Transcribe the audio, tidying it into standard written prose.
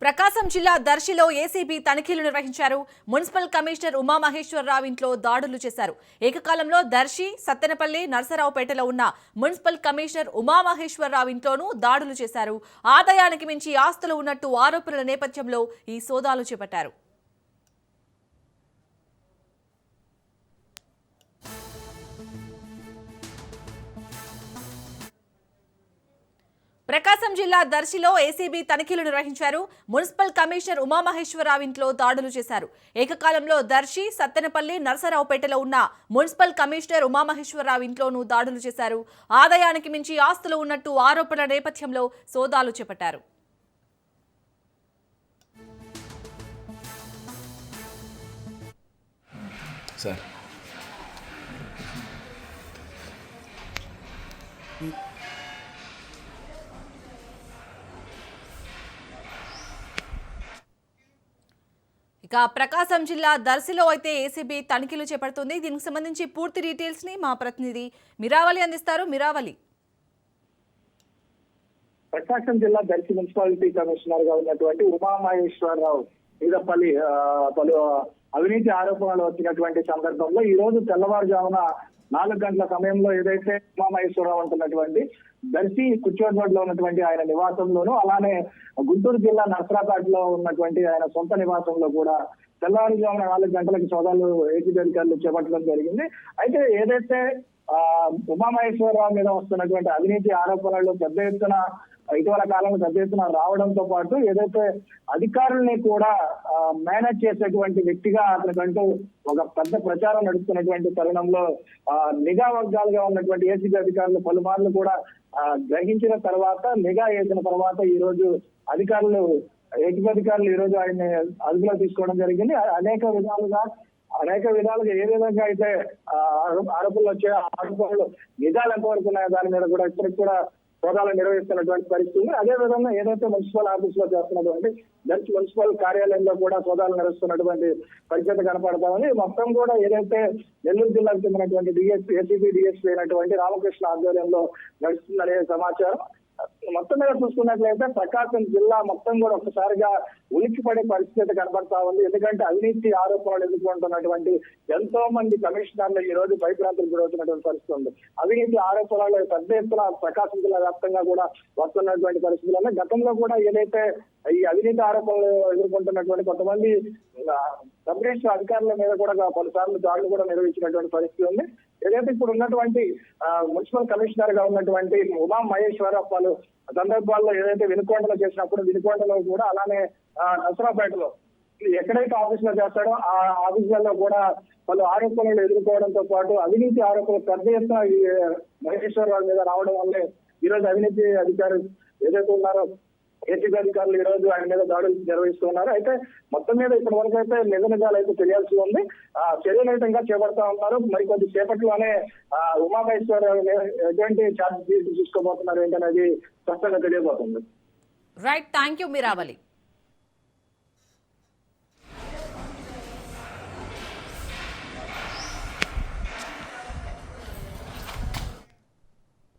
ప్రకాశం జిల్లా దర్శిలో ఏసీబీ తనిఖీలు నిర్వహించారు. మున్సిపల్ కమిషనర్ ఉమామహేశ్వరరావు ఇంట్లో దాడులు చేశారు. ఏకకాలంలో దర్శి, సత్తెనపల్లి, నర్సరావుపేటలో ఉన్న మున్సిపల్ కమిషనర్ ఉమామహేశ్వరరావు ఇంట్లోనూ దాడులు చేశారు. ఆదాయానికి మించి ఆస్తులు ఉన్నట్టు ఆరోపణల నేపథ్యంలో ఈ సోదాలు చేపట్టారు. ప్రకాశం జిల్లా దర్శిలో ఏసీబీ తనిఖీలు నిర్వహించారు. మున్సిపల్ కమిషనర్ ఉమామహేశ్వరరావు ఇంట్లో దాడులు చేశారు. ఏకకాలంలో దర్శి, సత్తెనపల్లి, నర్సరావుపేటలో ఉన్న మున్సిపల్ కమిషనర్ ఉమామహేశ్వరరావు ఇంట్లోనూ దాడులు చేశారు. ఆదాయానికి మించి ఆస్తులు ఉన్నట్టు ఆరోపణల నేపథ్యంలో సోదాలు చేపట్టారు. ఇక ప్రకాశం జిల్లా దర్శిలో అయితే ఏసీబీ తనిఖీలు చేపడుతుంది. దీనికి సంబంధించి పూర్తి డీటెయిల్స్ ని మా ప్రతినిధి మిరావలి అందిస్తారు. మిరావలి. ప్రకాశం జిల్లా దర్శి మున్సిపాలిటీ కమిషనర్ గా ఉన్నటువంటి ఉమామహేశ్వరరావు మీద పలు అవినీతి ఆరోపణలు వచ్చినటువంటి సందర్భంలో ఈ రోజు తెల్లవారుజామున 4 గంటల సమయంలో ఏదైతే ఉమామహేశ్వరరావు అంటున్నటువంటి దర్శి కుచ్చోడ్ రోడ్ లో ఉన్నటువంటి ఆయన నివాసంలోనూ, అలానే గుంటూరు జిల్లా నర్సరాపేటలో ఉన్నటువంటి ఆయన సొంత నివాసంలో కూడా తెల్లవారుజామున 4 గంటలకు సోదాలు ఏసీబీ అధికారులు చేపట్టడం జరిగింది. అయితే ఏదైతే ఉమామహేశ్వరరావు మీద వస్తున్నటువంటి అవినీతి ఆరోపణలు పెద్ద ఎత్తున ఇటీవల కాలంలో పెద్ద ఎత్తున రావడంతో పాటు ఏదైతే అధికారుల్ని కూడా మేనేజ్ చేసేటువంటి వ్యక్తిగా అతనికంటూ ఒక పెద్ద ప్రచారం నడుస్తున్నటువంటి తరుణంలో నిఘా వర్గాలుగా ఉన్నటువంటి ఏసీబీ అధికారులు పలుమార్లు కూడా గ్రహించిన తర్వాత, నిఘా వేసిన తర్వాత ఈ రోజు ఏసీబీ అధికారులు ఈ రోజు ఆయన్ని అదుపులో తీసుకోవడం జరిగింది. అనేక విధాలుగా ఏ విధంగా అయితే ఆరోపణలు వచ్చే ఆరోపణలు నిజాలు ఎంతవరకు ఉన్నాయో దాని మీద కూడా ఇప్పటికి కూడా సోదాలు నిర్వహిస్తున్నటువంటి పరిస్థితి. అదే విధంగా ఏదైతే మున్సిపల్ ఆఫీస్ లో చేస్తున్నటువంటి దర్శి మున్సిపల్ కార్యాలయంలో కూడా సోదాలు నిర్వహిస్తున్నటువంటి పరిస్థితి కనపడతా ఉంది. మొత్తం కూడా ఏదైతే నెల్లూరు జిల్లాకు చెందినటువంటి ఏసీబీ డిఎస్పీ అయినటువంటి రామకృష్ణ ఆధ్వర్యంలో నడుస్తుందనే సమాచారం. మొత్తం మీద చూసుకున్నట్లయితే ప్రకాశం జిల్లా మొత్తం కూడా ఒక్కసారిగా ఉలిక్కిపడే పరిస్థితి కనబడతా ఉంది. ఎందుకంటే అవినీతి ఆరోపణలు ఎదుర్కొంటున్నటువంటి ఎంతో మంది కమిషనర్లు ఈ రోజు భయభ్రాంతులకు గురవుతున్నటువంటి పరిస్థితి ఉంది. అవినీతి ఆరోపణలు పెద్ద ఎత్తున ప్రకాశం జిల్లా వ్యాప్తంగా కూడా వస్తున్నటువంటి పరిస్థితుల్లో గతంలో కూడా ఏదైతే ఈ అవినీతి ఆరోపణలు ఎదుర్కొంటున్నటువంటి కొంతమంది సబ్ రిజిస్టర్ అధికారుల మీద కూడా పలుసార్లు దాడులు కూడా నిర్వహించినటువంటి పరిస్థితి ఉంది. ఏదైతే ఇప్పుడు ఉన్నటువంటి మున్సిపల్ కమిషనర్ గా ఉన్నటువంటి ఉమామహేశ్వరరావు పలు సందర్భాల్లో ఏదైతే వినుకొండలో చేసినప్పుడు వినుకొండలో కూడా, అలానే నర్సరావుపేటలో ఎక్కడైతే ఆఫీస్ లో చేస్తాడో ఆ ఆఫీసులలో కూడా పలు ఆరోపణలు ఎదుర్కోవడంతో పాటు అవినీతి ఆరోపణలు పెద్ద ఎత్తున ఈ మహేశ్వరరావు మీద రావడం వల్లే ఈ రోజు అవినీతి అధికారులు ఏదైతే ఉన్నారో ఏసీబీ అధికారులు ఈ రోజు ఆయన మీద దాడులు నిర్వహిస్తున్నారు. అయితే మొత్తం మీద ఇప్పటి వరకు అయితే నిజాలు అయితే తెలియాల్సి ఉంది. చర్యలు అయితే ఇంకా చేపడతా ఉన్నారు. మరికొద్ది సేపట్లోనే ఉమామహేశ్వరరావు ఎటువంటి ఛార్జ్ తీసుకోబోతున్నారు ఏంటనేది స్పష్టంగా తెలియబోతుంది. Right, thank you మిరావలి.